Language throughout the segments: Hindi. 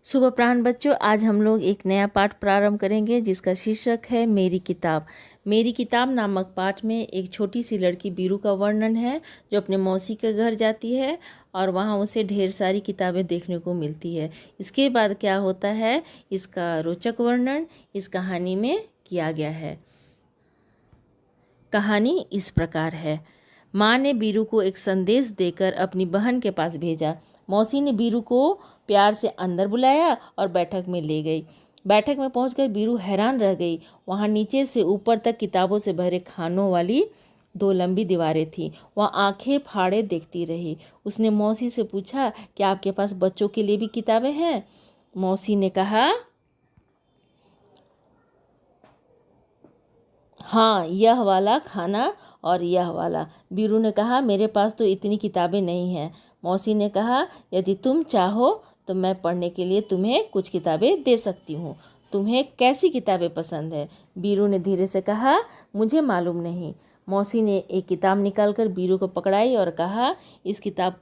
शुभ अपराह्न बच्चों, आज हम लोग एक नया पाठ प्रारंभ करेंगे जिसका शीर्षक है मेरी किताब। मेरी किताब नामक पाठ में एक छोटी सी लड़की बीरू का वर्णन है जो अपने मौसी के घर जाती है और वहाँ उसे ढेर सारी किताबें देखने को मिलती है। इसके बाद क्या होता है, इसका रोचक वर्णन इस कहानी में किया गया है। कहानी इस प्रकार है। माँ ने बीरू को एक संदेश देकर अपनी बहन के पास भेजा। मौसी ने बीरू को प्यार से अंदर बुलाया और बैठक में ले गई। बैठक में पहुंचकर बीरू हैरान रह गई। वहां नीचे से ऊपर तक किताबों से भरे खानों वाली 2 लंबी दीवारें थीं। वह आंखें फाड़े देखती रही। उसने मौसी से पूछा, क्या आपके पास बच्चों के लिए भी किताबें हैं? मौसी ने कहा, हाँ, यह वाला खाना और यह वाला। बीरू ने कहा, मेरे पास तो इतनी किताबें नहीं हैं। मौसी ने कहा, यदि तुम चाहो तो मैं पढ़ने के लिए तुम्हें कुछ किताबें दे सकती हूँ। तुम्हें कैसी किताबें पसंद है? बीरू ने धीरे से कहा, मुझे मालूम नहीं। मौसी ने एक किताब निकालकर बीरू को पकड़ाई और कहा, इस किताब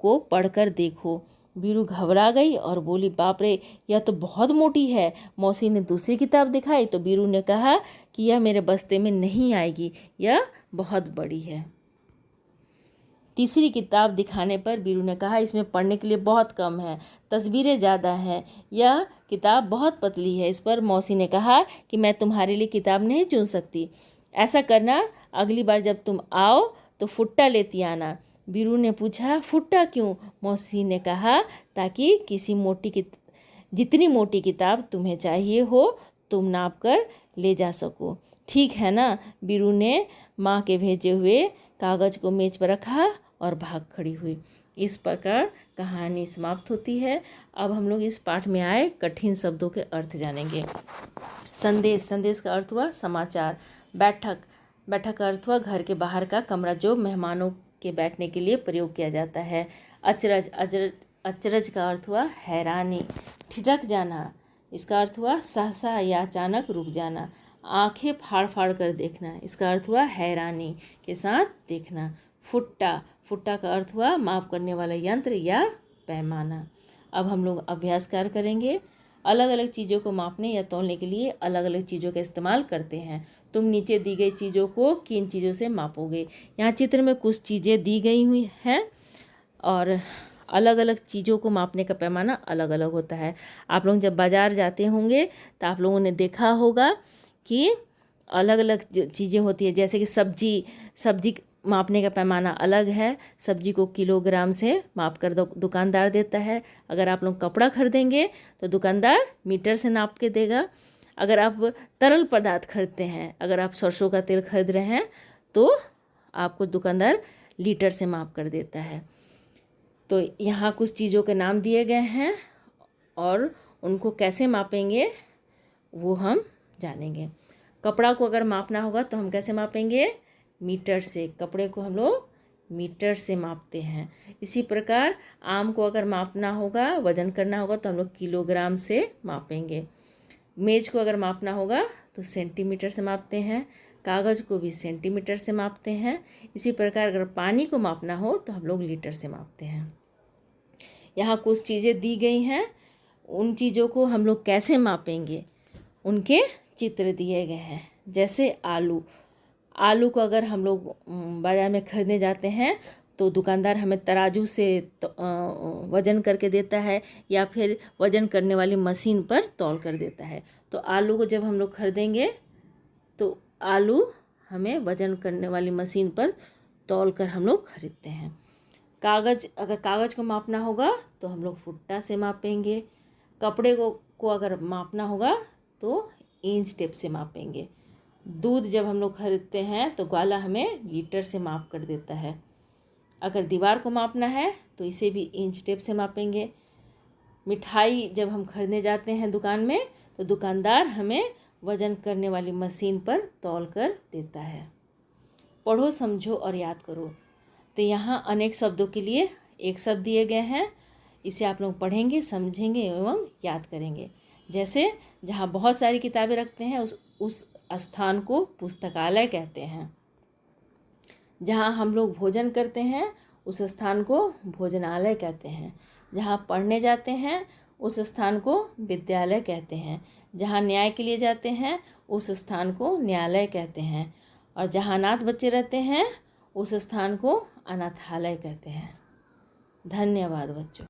को पढ़कर देखो। बीरू घबरा गई और बोली, बाप रे, यह तो बहुत मोटी है। मौसी ने दूसरी किताब दिखाई तो बीरू ने कहा कि यह मेरे बस्ते में नहीं आएगी, यह बहुत बड़ी है। तीसरी किताब दिखाने पर बीरू ने कहा, इसमें पढ़ने के लिए बहुत कम है, तस्वीरें ज़्यादा हैं, यह किताब बहुत पतली है। इस पर मौसी ने कहा कि मैं तुम्हारे लिए किताब नहीं चुन सकती। ऐसा करना, अगली बार जब तुम आओ तो फुट्टा लेती आना। बीरू ने पूछा, फुट्टा क्यों? मौसी ने कहा, ताकि जितनी मोटी किताब तुम्हें चाहिए हो तुम नाप कर ले जा सको। ठीक है ना? बीरू ने माँ के भेजे हुए कागज़ को मेज पर रखा और भाग खड़ी हुई। इस प्रकार कहानी समाप्त होती है। अब हम लोग इस पाठ में आए कठिन शब्दों के अर्थ जानेंगे। संदेश का अर्थ हुआ समाचार। बैठक का अर्थ हुआ घर के बाहर का कमरा जो मेहमानों के बैठने के लिए प्रयोग किया जाता है। अचरज का अर्थ हुआ हैरानी। ठिठक जाना, इसका अर्थ हुआ सहसा या अचानक रुक जाना। आंखें फाड़ फाड़ कर देखना, इसका अर्थ हुआ हैरानी के साथ देखना। फुट्टा का अर्थ हुआ माप करने वाला यंत्र या पैमाना। अब हम लोग अभ्यास कार्य करेंगे। अलग अलग चीज़ों को मापने या तौलने के लिए अलग अलग चीज़ों का इस्तेमाल करते हैं। तुम नीचे दी गई चीज़ों को किन चीज़ों से मापोगे? यहाँ चित्र में कुछ चीज़ें दी गई हुई हैं और अलग अलग चीज़ों को मापने का पैमाना अलग अलग होता है। आप लोग जब बाज़ार जाते होंगे तो आप लोगों ने देखा होगा कि अलग अलग चीज़ें होती है। जैसे कि सब्जी मापने का पैमाना अलग है। सब्जी को किलोग्राम से माप कर दुकानदार देता है। अगर आप लोग कपड़ा खरीदेंगे तो दुकानदार मीटर से नाप के देगा। अगर आप तरल पदार्थ खरीदते हैं, अगर आप सरसों का तेल खरीद रहे हैं तो आपको दुकानदार लीटर से माप कर देता है। तो यहाँ कुछ चीज़ों के नाम दिए गए हैं और उनको कैसे मापेंगे वो हम जानेंगे। कपड़ा को अगर मापना होगा तो हम कैसे मापेंगे? मीटर से। कपड़े को हम लोग मीटर से मापते हैं। इसी प्रकार आम को अगर मापना होगा, वजन करना होगा तो हम लोग किलोग्राम से मापेंगे। मेज को अगर मापना होगा तो सेंटीमीटर से मापते हैं। कागज़ को भी सेंटीमीटर से मापते हैं। इसी प्रकार अगर पानी को मापना हो तो हम लोग लीटर से मापते हैं। यहाँ कुछ चीज़ें दी गई हैं, उन चीज़ों को हम लोग कैसे मापेंगे उनके चित्र दिए गए हैं। जैसे आलू को अगर हम लोग बाज़ार में खरीदने जाते हैं तो दुकानदार हमें तराजू से वज़न करके देता है या फिर वज़न करने वाली मशीन पर तौल कर देता है। तो आलू को जब हम लोग खरीदेंगे तो आलू हमें वज़न करने वाली मशीन पर तौल कर हम लोग खरीदते हैं। अगर कागज़ को मापना होगा तो हम लोग फुट्टा से मापेंगे। कपड़े को अगर मापना होगा तो इंच टेप से मापेंगे। दूध जब हम लोग खरीदते हैं तो ग्वाला हमें लीटर से माप कर देता है। अगर दीवार को मापना है तो इसे भी इंच टेप से मापेंगे। मिठाई जब हम खरीदने जाते हैं दुकान में तो दुकानदार हमें वज़न करने वाली मशीन पर तौल कर देता है। पढ़ो, समझो और याद करो। तो यहाँ अनेक शब्दों के लिए एक शब्द दिए गए हैं। इसे आप लोग पढ़ेंगे, समझेंगे एवं याद करेंगे। जैसे जहाँ बहुत सारी किताबें रखते हैं उस स्थान को पुस्तकालय कहते हैं। जहाँ हम लोग भोजन करते हैं उस स्थान को भोजनालय कहते हैं। जहाँ पढ़ने जाते हैं उस स्थान को विद्यालय कहते हैं। जहाँ न्याय के लिए जाते हैं उस स्थान को न्यायालय कहते हैं। और जहाँ अनाथ बच्चे रहते हैं उस स्थान को अनाथालय कहते हैं। धन्यवाद बच्चों।